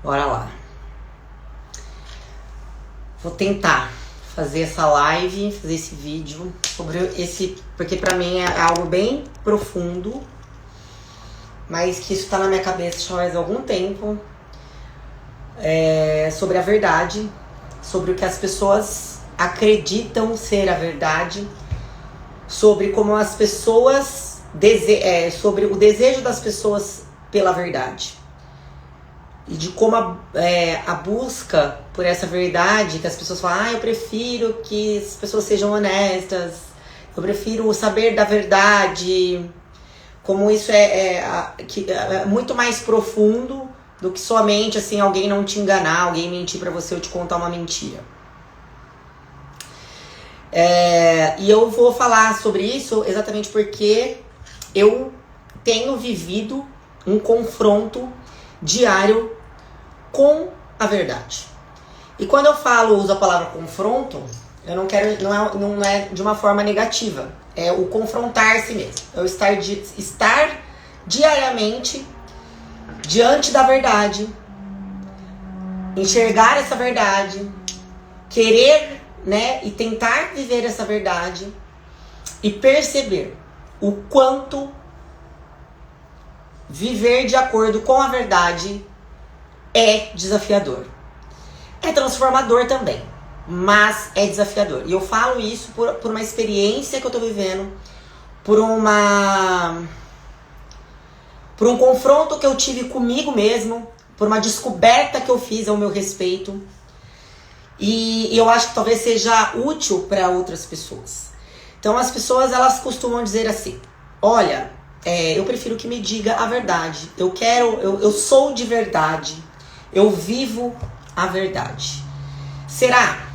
Bora lá. Vou tentar fazer essa live, fazer esse vídeo sobre esse... Porque pra mim é algo bem profundo, mas que isso tá na minha cabeça já faz algum tempo. Sobre a verdade, sobre o que as pessoas acreditam ser a verdade, sobre como as pessoas... sobre o desejo das pessoas pela verdade. E de como a busca por essa verdade, que as pessoas falam, eu prefiro que as pessoas sejam honestas, eu prefiro saber da verdade, como isso é muito mais profundo do que somente assim, alguém não te enganar, alguém mentir pra você ou te contar uma mentira. E eu vou falar sobre isso exatamente porque eu tenho vivido um confronto diário com a verdade. E quando eu uso a palavra confronto, eu não quero, não é de uma forma negativa. É o confrontar-se mesmo. É o estar diariamente diante da verdade, enxergar essa verdade, querer, e tentar viver essa verdade e perceber o quanto viver de acordo com a verdade é desafiador. É transformador também, mas é desafiador. E eu falo isso por uma experiência que eu tô vivendo, por um confronto que eu tive comigo mesmo, por uma descoberta que eu fiz ao meu respeito. E eu acho que talvez seja útil para outras pessoas. Então as pessoas, elas costumam dizer assim, olha, eu prefiro que me diga a verdade. Eu sou de verdade. Eu vivo a verdade. Será?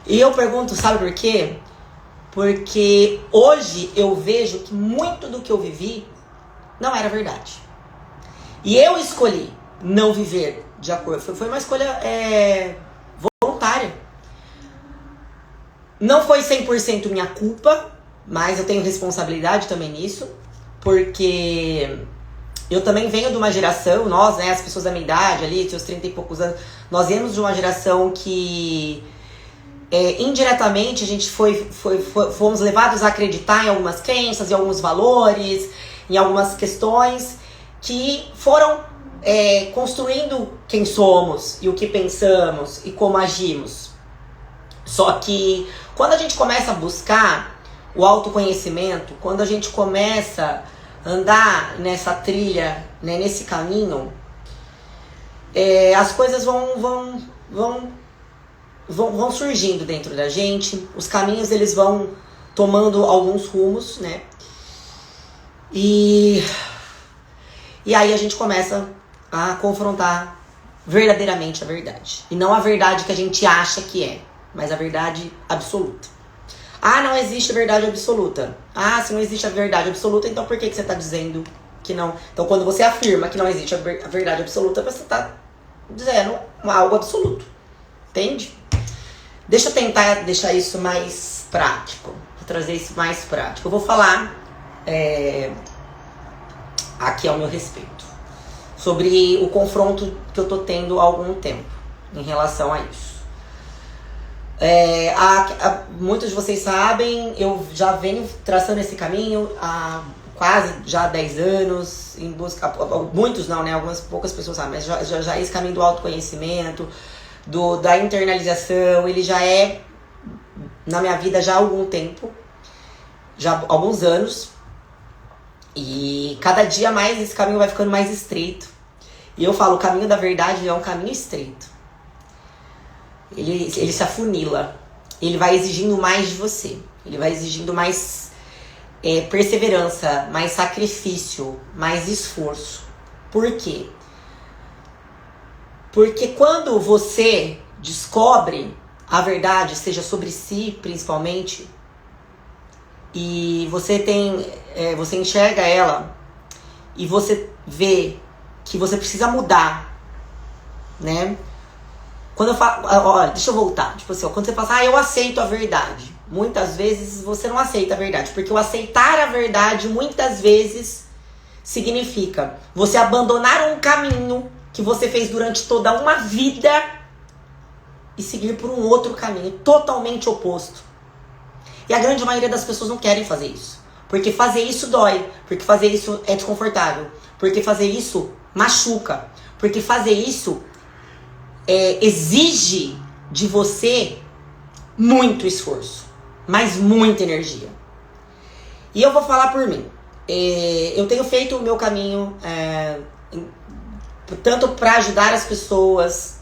E eu pergunto, sabe por quê? Porque hoje eu vejo que muito do que eu vivi não era verdade. E eu escolhi não viver de acordo. Foi uma escolha voluntária. Não foi 100% minha culpa, mas eu tenho responsabilidade também nisso, porque eu também venho de uma geração, nós, as pessoas da minha idade ali, seus 30 e poucos anos, nós viemos de uma geração que indiretamente a gente fomos levados a acreditar em algumas crenças, em alguns valores, em algumas questões que foram construindo quem somos e o que pensamos e como agimos. Só que quando a gente começa a buscar o autoconhecimento, quando a gente começa a andar nessa trilha, nesse caminho, as coisas vão surgindo dentro da gente, os caminhos eles vão tomando alguns rumos, E aí a gente começa a confrontar verdadeiramente a verdade. E não a verdade que a gente acha que é, mas a verdade absoluta. Ah, não existe verdade absoluta. Ah, se não existe a verdade absoluta, então por que você está dizendo que não? Então quando você afirma que não existe a verdade absoluta, você está dizendo algo absoluto. Entende? Deixa eu tentar deixar isso mais prático. Vou trazer isso mais prático. Eu vou falar aqui ao meu respeito sobre o confronto que eu tô tendo há algum tempo em relação a isso. Muitos de vocês sabem, eu já venho traçando esse caminho há quase já 10 anos, em busca, muitos não, algumas poucas pessoas sabem, mas já esse caminho do autoconhecimento, da internalização, ele já é na minha vida já há algum tempo, já há alguns anos, e cada dia mais esse caminho vai ficando mais estreito. E eu falo, o caminho da verdade é um caminho estreito. Ele se afunila. Ele vai exigindo mais de você. Ele vai exigindo mais perseverança, mais sacrifício, mais esforço. Por quê? Porque quando você descobre a verdade, seja sobre si principalmente, e você você enxerga ela, e você vê que você precisa mudar, Quando eu falo, olha, deixa eu voltar, tipo assim, quando você fala, eu aceito a verdade, muitas vezes você não aceita a verdade, porque o aceitar a verdade muitas vezes significa você abandonar um caminho que você fez durante toda uma vida e seguir por um outro caminho totalmente oposto. E a grande maioria das pessoas não querem fazer isso. Porque fazer isso dói, porque fazer isso é desconfortável, porque fazer isso machuca, porque fazer isso exige de você muito esforço, mas muita energia. E eu vou falar por mim. Eu tenho feito o meu caminho tanto para ajudar as pessoas,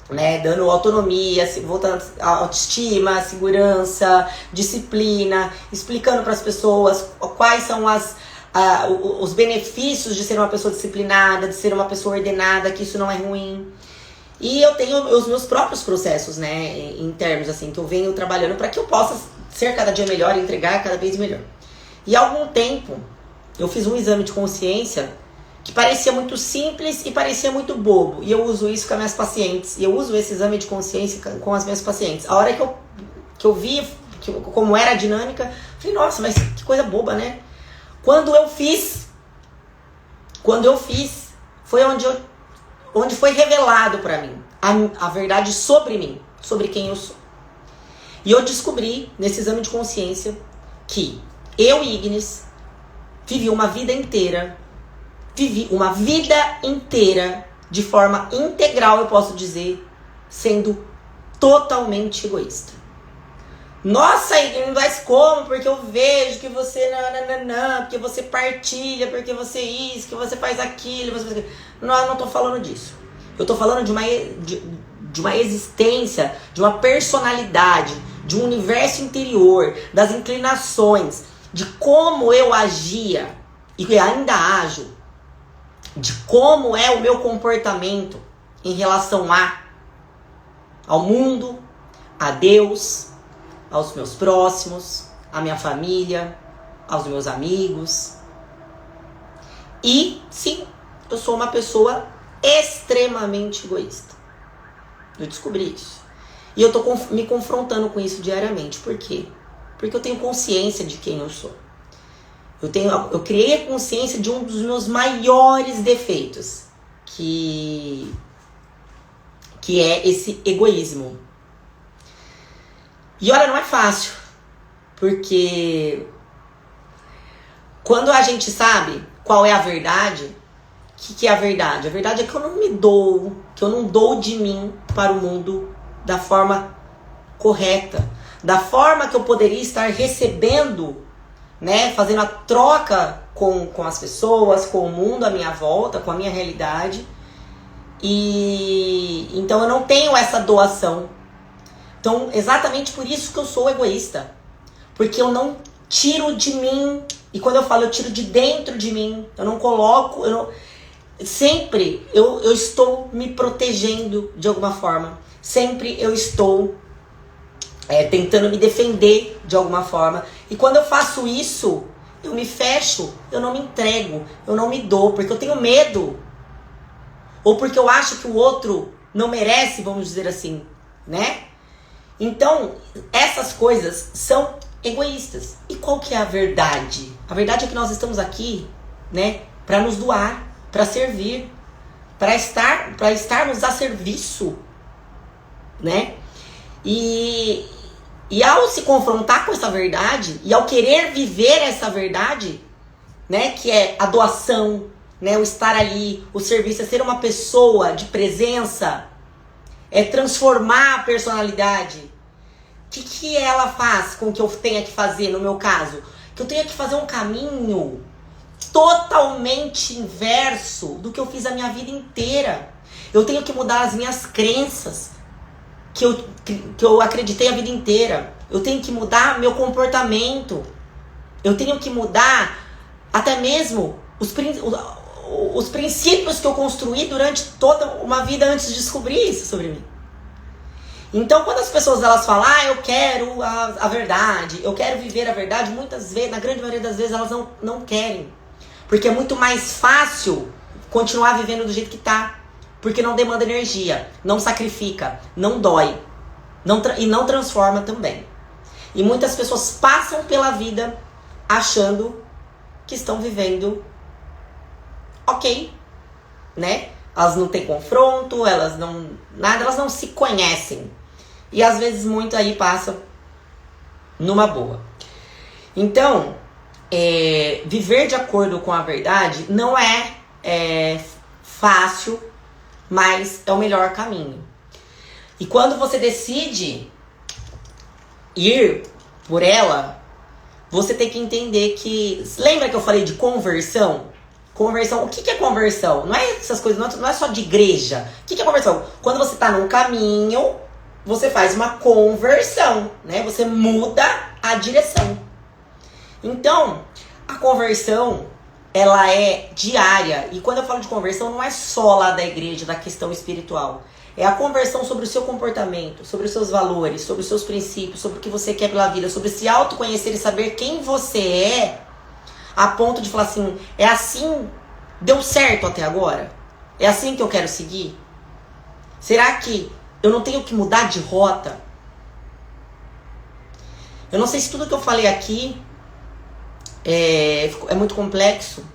né, dando autonomia, voltando a autoestima, segurança, disciplina, explicando para as pessoas quais são os benefícios de ser uma pessoa disciplinada, de ser uma pessoa ordenada, que isso não é ruim. E eu tenho os meus próprios processos, né, internos, assim, que eu venho trabalhando para que eu possa ser cada dia melhor e entregar cada vez melhor. E há algum tempo, eu fiz um exame de consciência que parecia muito simples e parecia muito bobo. E eu uso isso com as minhas pacientes. E eu uso esse exame de consciência com as minhas pacientes. A hora que eu vi como era a dinâmica, eu falei, nossa, mas que coisa boba, né? Quando eu fiz, foi onde foi revelado pra mim a verdade sobre mim, sobre quem eu sou. E eu descobri, nesse exame de consciência, que eu, Ignis, vivi uma vida inteira de forma integral, eu posso dizer, sendo totalmente egoísta. Nossa, Ignis, mas como? Porque eu vejo que você porque você partilha, porque você isso, que você faz aquilo, você faz aquilo. Não, eu não tô falando disso. Eu tô falando de uma existência, de uma personalidade, de um universo interior, das inclinações, de como eu agia e ainda ajo, de como é o meu comportamento em relação ao mundo, a Deus, aos meus próximos, à minha família, aos meus amigos. E, sim, eu sou uma pessoa extremamente egoísta. Eu descobri isso. E eu tô me confrontando com isso diariamente. Por quê? Porque eu tenho consciência de quem eu sou. Eu criei a consciência de um dos meus maiores defeitos, que é esse egoísmo. E olha, não é fácil, porque quando a gente sabe qual é a verdade, o que é a verdade? A verdade é que eu não me dou, que eu não dou de mim para o mundo da forma correta, da forma que eu poderia estar recebendo, né, fazendo a troca com as pessoas, com o mundo à minha volta, com a minha realidade. E então eu não tenho essa doação. Então, exatamente por isso que eu sou egoísta. Porque eu não tiro de mim, e quando eu falo eu tiro de dentro de mim, eu não coloco, sempre eu estou me protegendo de alguma forma. Sempre eu estou tentando me defender de alguma forma. E quando eu faço isso, eu me fecho, eu não me entrego, eu não me dou, porque eu tenho medo. Ou porque eu acho que o outro não merece, vamos dizer assim, né? Então, essas coisas são egoístas. E qual que é a verdade? A verdade é que nós estamos aqui, né, para nos doar, para servir, para estarmos a serviço, né? E ao se confrontar com essa verdade, e ao querer viver essa verdade, né, que é a doação, né, o estar ali, o serviço, é ser uma pessoa de presença, é transformar a personalidade. O que ela faz com que eu tenha que fazer, no meu caso? Que eu tenha que fazer um caminho totalmente inverso do que eu fiz a minha vida inteira. Eu tenho que mudar as minhas crenças, que eu acreditei a vida inteira. Eu tenho que mudar meu comportamento. Eu tenho que mudar até mesmo os princípios que eu construí durante toda uma vida antes de descobrir isso sobre mim. Então, quando as pessoas elas falam, eu quero a verdade, eu quero viver a verdade, muitas vezes, na grande maioria das vezes, elas não querem. Porque é muito mais fácil continuar vivendo do jeito que tá. Porque não demanda energia, não sacrifica, não dói, e não transforma também. E muitas pessoas passam pela vida achando que estão vivendo ok, né? elas não têm confronto, elas não se conhecem. E às vezes muito aí passa numa boa. Então, viver de acordo com a verdade não é fácil, mas é o melhor caminho. E quando você decide ir por ela, você tem que entender que... Lembra que eu falei de conversão? Conversão, o que é conversão? Não é essas coisas, não é só de igreja. O que é conversão? Quando você está num caminho, você faz uma conversão, né? Você muda a direção. Então, a conversão, ela é diária. E quando eu falo de conversão, não é só lá da igreja, da questão espiritual. É a conversão sobre o seu comportamento, sobre os seus valores, sobre os seus princípios, sobre o que você quer pela vida, sobre se autoconhecer e saber quem você é, a ponto de falar assim, é assim, deu certo até agora? É assim que eu quero seguir? Será que eu não tenho que mudar de rota? Eu não sei se tudo que eu falei aqui é muito complexo,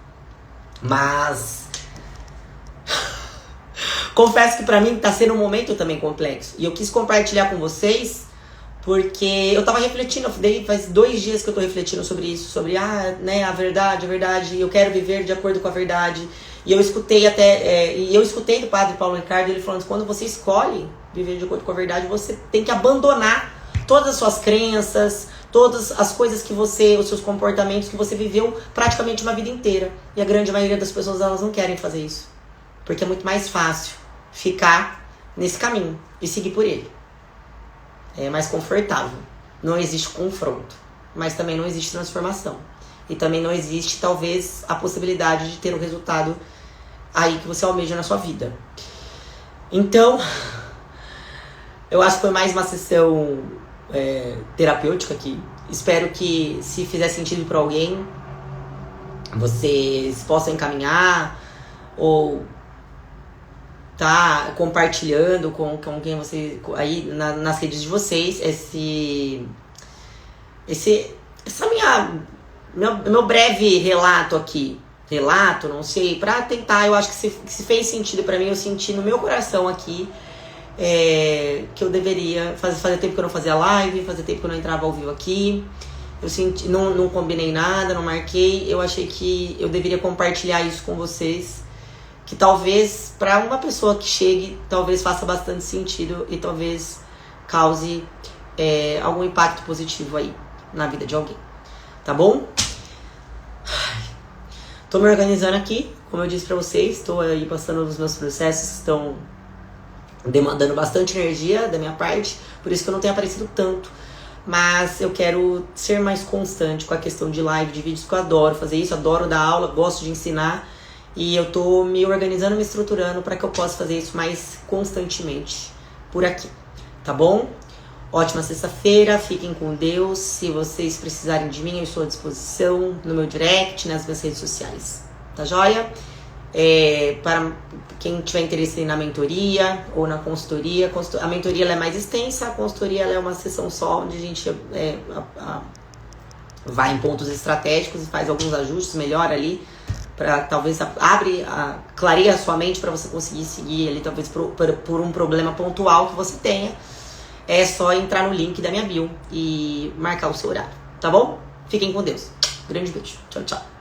mas confesso que pra mim tá sendo um momento também complexo. E eu quis compartilhar com vocês porque eu tava refletindo, faz 2 dias que eu tô refletindo sobre isso, sobre a verdade, eu quero viver de acordo com a verdade. E eu escutei do padre Paulo Ricardo, ele falando que quando você escolhe viver de acordo com a verdade, você tem que abandonar todas as suas crenças, todas as coisas que os seus comportamentos que você viveu praticamente uma vida inteira. E a grande maioria das pessoas, elas não querem fazer isso. Porque é muito mais fácil ficar nesse caminho e seguir por ele. É mais confortável. Não existe confronto, mas também não existe transformação. E também não existe, talvez, a possibilidade de ter o resultado aí que você almeja na sua vida. Então, eu acho que foi mais uma sessão terapêutica aqui. Espero que, se fizer sentido para alguém, vocês possam encaminhar ou tá compartilhando com quem você aí nas redes de vocês meu breve relato aqui. Relato, não sei, pra tentar, eu acho que se fez sentido pra mim, eu senti no meu coração aqui que eu deveria fazer tempo que eu não fazia live, fazia tempo que eu não entrava ao vivo aqui. Eu senti, não combinei nada, não marquei. Eu achei que eu deveria compartilhar isso com vocês, que talvez para uma pessoa que chegue, talvez faça bastante sentido e talvez cause algum impacto positivo aí na vida de alguém, tá bom? Tô me organizando aqui, como eu disse pra vocês, tô aí passando os meus processos que estão demandando bastante energia da minha parte, por isso que eu não tenho aparecido tanto. Mas eu quero ser mais constante com a questão de live, de vídeos, que eu adoro fazer isso, adoro dar aula, gosto de ensinar. E eu tô me organizando, me estruturando para que eu possa fazer isso mais constantemente por aqui, tá bom? Ótima sexta-feira, fiquem com Deus. Se vocês precisarem de mim, eu estou à disposição no meu direct, nas minhas redes sociais, tá joia? Para quem tiver interesse na mentoria ou na consultoria, a mentoria ela é mais extensa, a consultoria ela é uma sessão só, onde a gente vai em pontos estratégicos e faz alguns ajustes, melhora ali, para talvez clareia a sua mente para você conseguir seguir ali, talvez por um problema pontual que você tenha. É só entrar no link da minha bio e marcar o seu horário, tá bom? Fiquem com Deus. Grande beijo. Tchau, tchau.